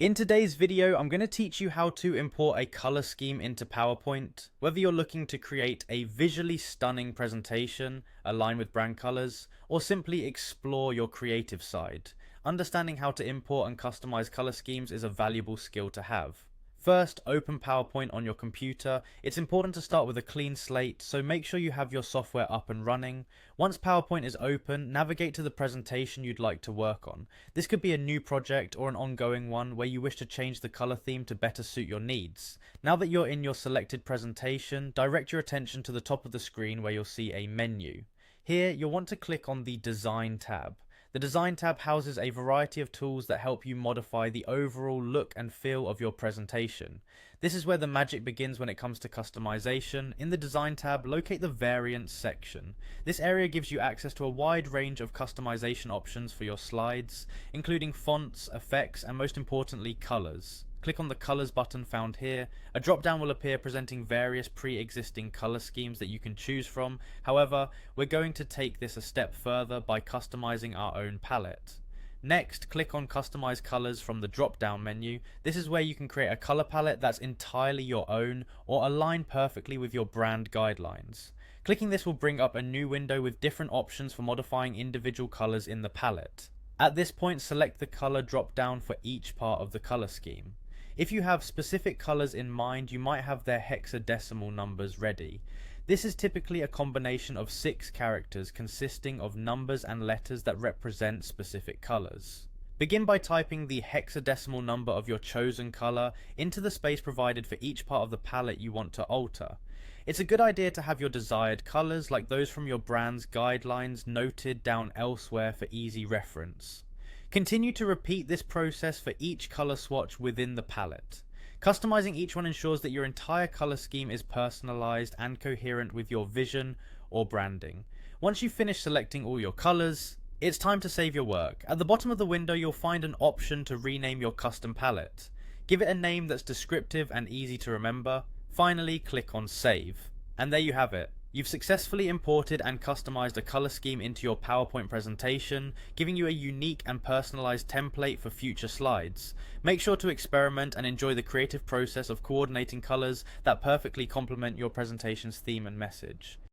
In today's video, I'm going to teach you how to import a color scheme into PowerPoint. Whether you're looking to create a visually stunning presentation aligned with brand colors, or simply explore your creative side, understanding how to import and customize color schemes is a valuable skill to have. First, open PowerPoint on your computer. It's important to start with a clean slate, so make sure you have your software up and running. Once PowerPoint is open, navigate to the presentation you'd like to work on. This could be a new project or an ongoing one where you wish to change the color theme to better suit your needs. Now that you're in your selected presentation, direct your attention to the top of the screen where you'll see a menu. Here, you'll want to click on the Design tab. The Design tab houses a variety of tools that help you modify the overall look and feel of your presentation. This is where the magic begins when it comes to customization. In the Design tab, locate the Variants section. This area gives you access to a wide range of customization options for your slides, including fonts, effects, and most importantly, colors. Click on the Colors button found here. A drop down will appear presenting various pre-existing color schemes that you can choose from. However, we're going to take this a step further by customizing our own palette. Next, click on Customize Colors from the drop down menu. This is where you can create a color palette that's entirely your own or aligned perfectly with your brand guidelines. Clicking this will bring up a new window with different options for modifying individual colors in the palette. At this point, select the color drop down for each part of the color scheme. If you have specific colors in mind, you might have their hexadecimal numbers ready. This is typically a combination of 6 characters consisting of numbers and letters that represent specific colors. Begin by typing the hexadecimal number of your chosen color into the space provided for each part of the palette you want to alter. It's a good idea to have your desired colors, like those from your brand's guidelines, noted down elsewhere for easy reference. Continue to repeat this process for each color swatch within the palette. Customizing each one ensures that your entire color scheme is personalized and coherent with your vision or branding. Once you've finished selecting all your colors, it's time to save your work. At the bottom of the window, you'll find an option to rename your custom palette. Give it a name that's descriptive and easy to remember. Finally, click on Save. And there you have it. You've successfully imported and customized a color scheme into your PowerPoint presentation, giving you a unique and personalized template for future slides. Make sure to experiment and enjoy the creative process of coordinating colors that perfectly complement your presentation's theme and message.